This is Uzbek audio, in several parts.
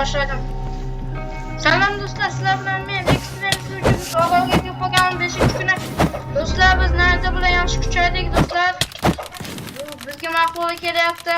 Başladım. Selam dostlar, sizler bilen men Experience sürücümüz Ağolga Köpagam 5. güne. Dostlar biz nerede bilen yaxshi kuchaydik dostlar. Bizga maqbul kelyapti.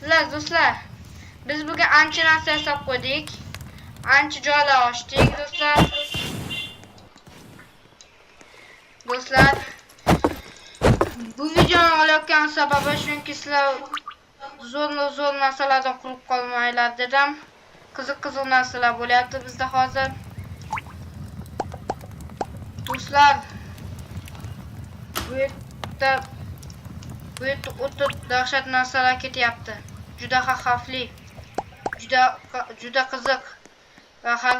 Bilasizlar dostlar. Biz bugün ancha narsa yasab qo'ydik. Ancha joylar ochdik dostlar. Dostlar, bu videoni olayotgan sababi chunki sizlar zo'r narsalardan qurib qolmanglar dedim. Qiziq narsalar bo'lyapti bizda hozir. Do'stlar, bu yerda o'ta dahshat narsalar ketyapti. Juda xavfli, juda qiziq va har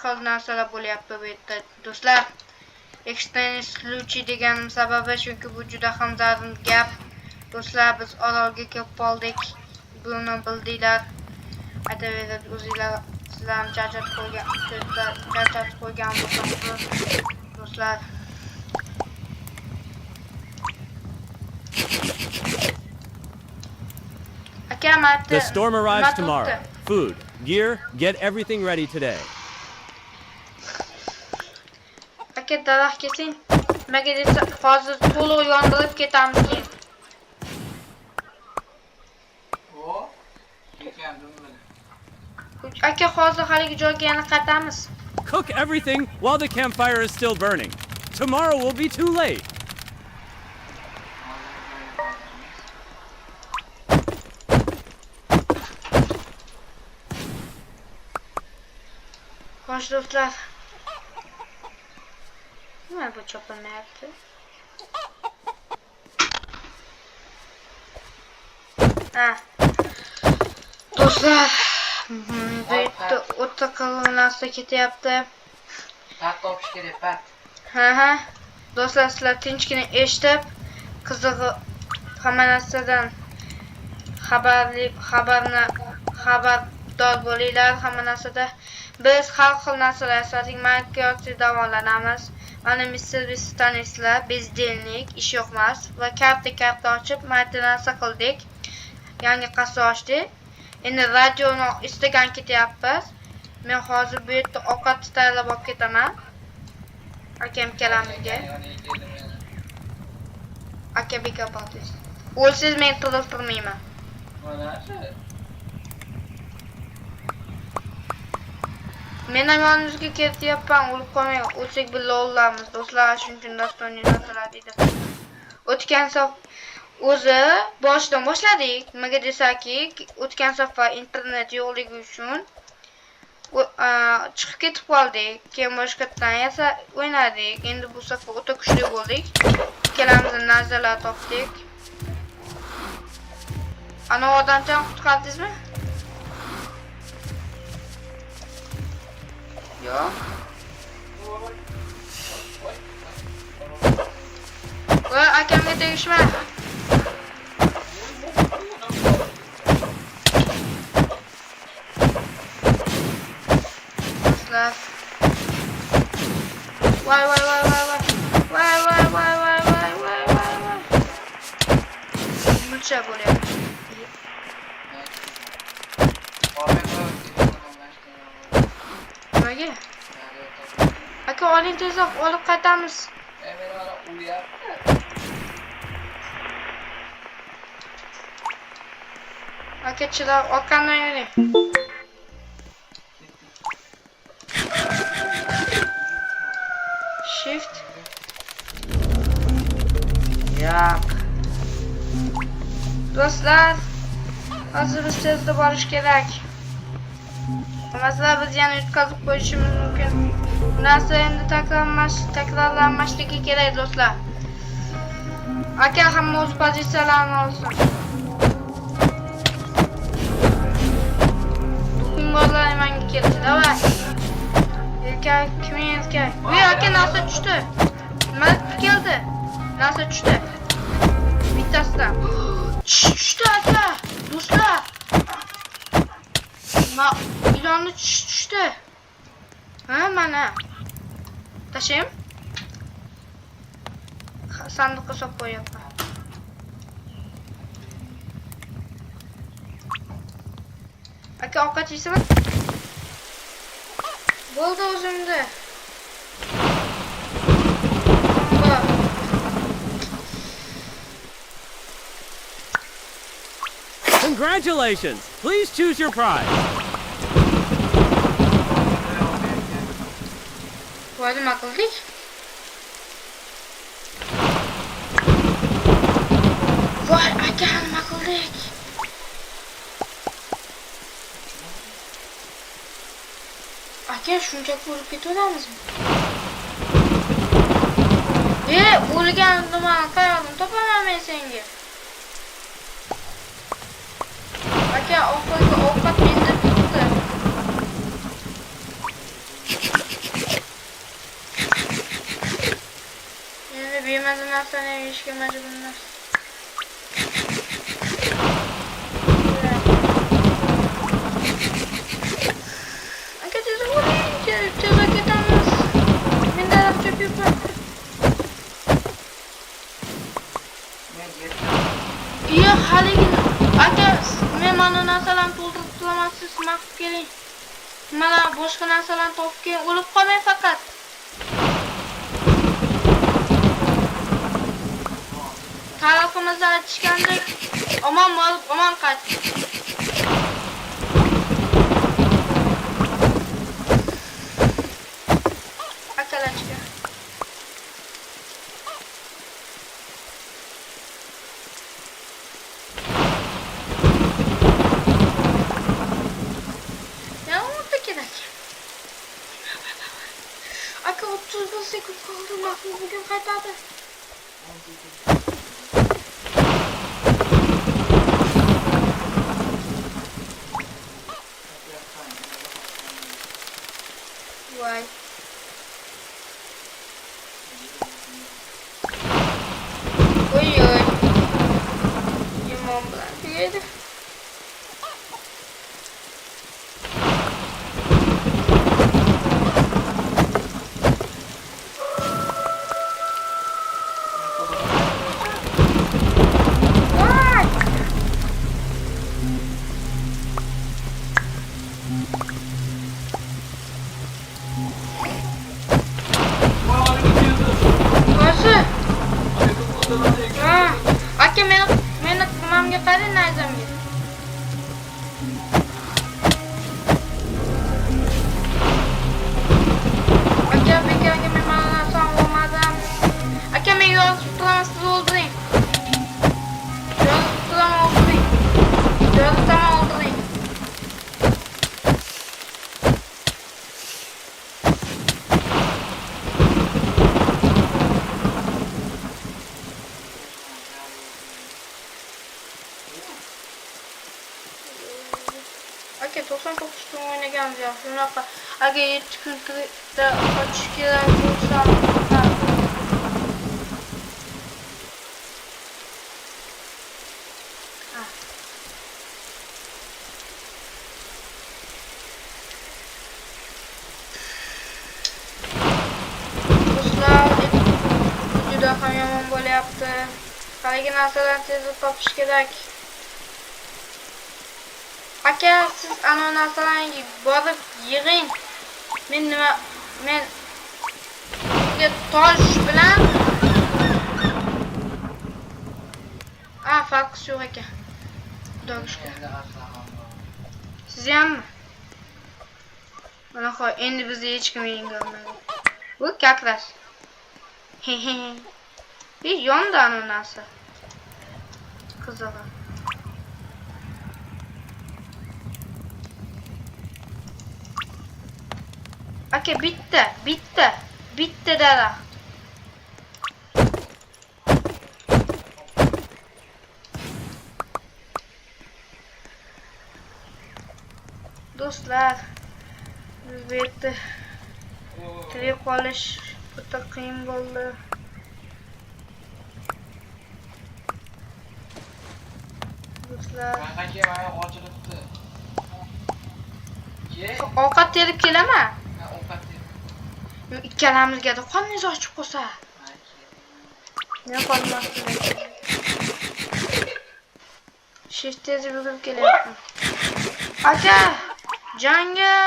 xil narsalar bo'lyapti bu yerda. Do'stlar, Extended Sluchy deganim sababi chunki bu juda ham zarur gap. Do'stlar, biz orolga kelib qoldik. Buni bildinglar. Aytaverib o'zinglar sizlarni charchatib qo'ygan bo'lsangiz do'stlar. The storm arrives tomorrow. Food, gear, get everything ready today. Aka daraxt kesing. Nimaga desa hozir to'liq yondirib ketamiz keyin. Aka hozir haligi joyga yana qaytamiz. Cook everything while the campfire is still burning. Tomorrow will be too late. Xo'sh do'stlar. Nima bu chopilmayapti? Do'stlar, bu yerda o'ta qiyin narsa ketyapti. Pat topish kerak, pat. Ha. Do'stlar, sizlar tinchgina eshitib, qizig'i hamma narsadan xabardor bo'linglar hamma narsada. Biz har xil narsalar yasadik, marketing davolanamiz. Mana Mr. Bistanislar, bezdelnik, ish yo'qmas va karta ochib, marta narsa qildik. Yangi qassa ochdik. Endi radioni istagan ketyapmiz. Men hozir bu yerda ovqat tayyorlab olib ketaman. Akalamizga. Aka beka botis. O'lsiz men qidirtirmayman. Men ham yoningizga ketyapman, o'lib qolmang, o'lsak birga o'lamiz. Do'stlar, shuning uchun dostoniy narsalar deydi. O'tgan o'zi boshdan boshladik. Nimaga desaki, o'tgan safar internet yo'qligi uchun chiqib ketib qoldik. Keyin boshqatdan esa o'ynadik. Endi bu safar o'ta kuchli bo'ldik. Ikkalamiz narsalar topdik. Ana odamdan qutqardingizmi? Yo'q. Voy, akamga tegishma. Do'stlar. Voy. Mulcha bo'lyapti. Nimaga? Aka, oling tezroq, olib qaytamiz. Aka, chiroq orqamdan yuring. Shift. Yo'q. Do'stlar, hozir biz tezda borish kerak. Masalan, biz yana yutqazib qo'yishimiz mumkin. Bu narsa endi takrorlanmasligi kerak do'stlar. Aka hamma o'z pozitsiyalarini olsin. Tuxumlar menga keldi. Davay. Kim erkak? Voy, aka narsa tushdi. Nima keldi? Narsa tushdi. Bittasidan. Tushdi aka. Do'stlar. İlonni tushdi. Mana. Tashim. Sandiqqa solib qo'yapman. Aka ovqat yeysan? Bo'ldi o'zimda. Congratulations! Please choose your prize. Voy, nima qildik? Voy, aka, nima qildik? Aka, shunchaki o'lib ketaveramizmi? O'lgan nimani qayoqdan topaman men senga? Aka, ovqat menda turibdi. Endi bemaza narsani yeyishga majburmiz. Aka, tez bo'ling, tez ketamiz. Menda chop yuribdi. Iyo, haligi aka, men mana narsalarni to'ldirib turaman, siz maqib keling. Mana boshqa narsalarni topib keling, o'lib qolmang faqat. Tariximizda aytishgandek, omon bo'lib, omon qayt. Akalachka. Aka, 31 sekund qoldi, Mahmud bugun qaytadi. Voy. Oy. Yomon bilan tugaydi. Aka, meni nimamga qarang, nayzamga. Aka, bekorga men mana narsani olmadim. Aka, men yozib turaman, siz o'ldiring. Yozib turaman, o'ldiring. Yozib turaman, o'ldiring. Aka, 99 kun o'ynaganmiz ya. Shunaqa. Agar 7 kun qochish kerak bo'lsa, do'stlar, juda ham yomon bo'lyapti. Haligi narsalarni tezda topish kerak. Aka, siz ana narsalarni borib yig'ing. Men tosh bilan farqi yo'q aka. Xudoga shukr. Siz hammi? Mana xo'p, endi bizni hech kim yenga olmaydi. Bu kakras. Bir yonda ana narsa. Qizig'i. Aka, bitta daraxt. Do'stlar, biz bu yerda tirik qolish juda qiyin bo'ldi. Do'stlar, ovqat terib kelaman. Yo, ikkalamizga da qorningiz ochib qolsa. Men qolmasdim. Shift tezib yugurib kelyapman. Aka, janga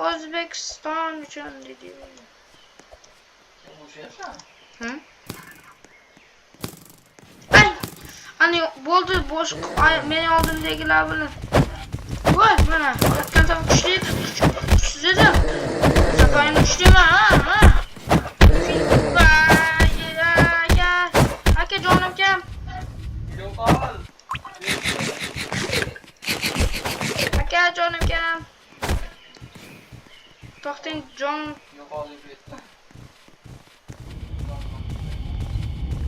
O'zbekiston uchun dedi. Hı? Ay, hani bo'ldi bosh meni oldimdagilar bilan. Voy, mana, o'tgan safar kuchsiz edim. Safar kuchliman, ha. Aka, jonim kam. Aka, jonim kam. To'xting, jonim.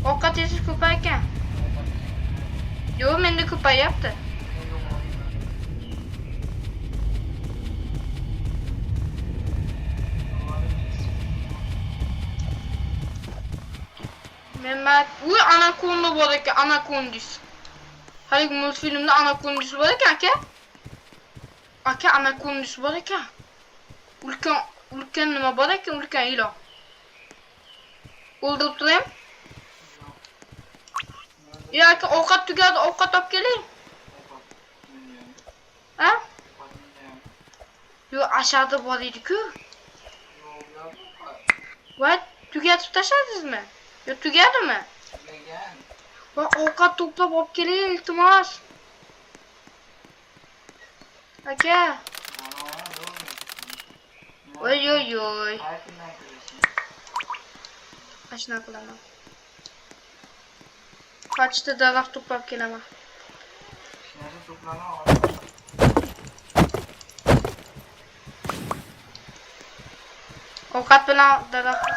Ovqatingiz ko'paygan. Yo'q, menda ko'payapti. Uy, anakonda bor ekan, anakondis. Haligi multfilmda anakondis bor ekan, aka. Aka, anakondis bor ekan. Ulkan nima bor ekan, ulkan ilon. O'ldirib turaymi? Ya aka, ovqat tugadi, ovqat olib keling. Ha? Yo, aşağıda bor edi-ku. Voy, tugatib tashladingizmi? Yo, tugadimi? Va ovqat to'plab olib keling, iltimos. Aka. Oy. Ashuna qilaman. Kaçta daraxt to'plab kelaman. Ovqat bilan daraxt.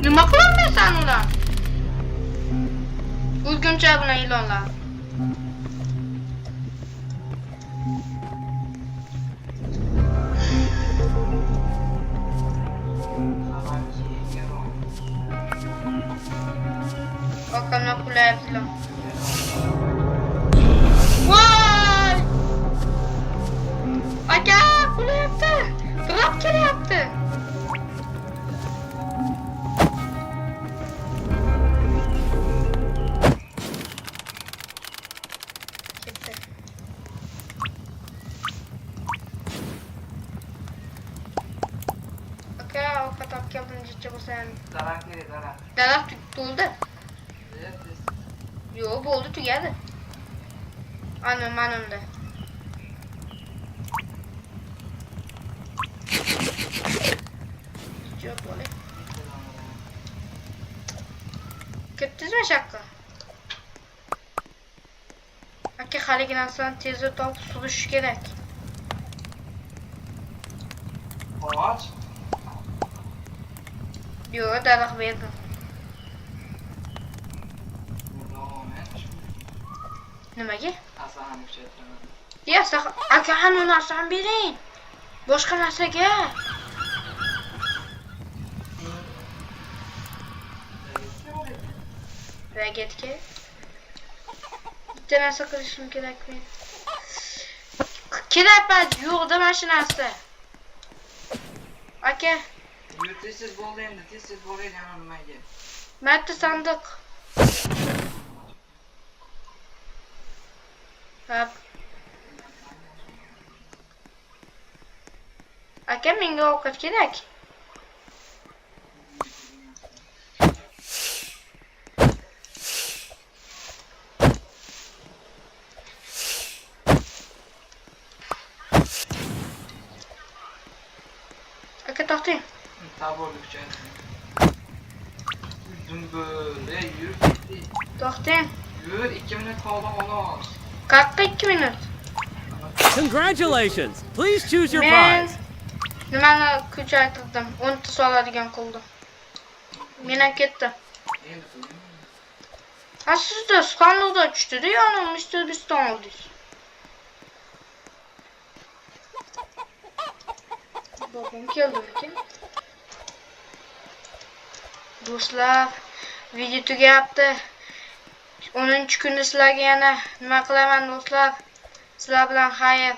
Nima qilaman sen ular? O'lguncha bilan ilonlar. Bakalım kulayaptilar. Voy! Aka, kulayapti. Qirab kelyapti. Ketdi. Aka, ovqat olib keldim, jichcha bo'lsam. Daraxt to'ldi. Yo, bo'ldi, tugadi. Ana, manimda. Jo'q bo'la. Ketdingizmi shaqqa? Aka, haligi narsani tezda topib surish kerak. Qo'ch. Yo, daraxt berdim. Nimaga? Aslan kuchaytiraman. Ya, aka, anu narsani bering. Boshqa narsaga. Bagetga. Bitta narsa qilishim kerak men. Kerakmas, yo'qda mashinasi. Aka, Tez bo'ldi endi, tez bo'laydi ana nimaga. Marta sandiq. Hop. Aka, menga ovqat kerak. Aka, to'xting. Taborlik kuchaytiraman. Böyle yürü gitti. To'xting. Yürü 2 minut qoldi xolos. Qaqqa 2 minut. Congratulations! Please choose your Men prize. nimani kuchaytirdim? 10 ta soladigan qildim. Men ham ketdim. Endi qildim. Ha, sizda sandiqda tushdi-da, ya'ni Mr. Biston oldingiz. Babam keldi ekan. Do'stlar, video tugayapti. 10-kunda sizlarga yana nima qilaman do'stlar? Sizlar bilan xayr.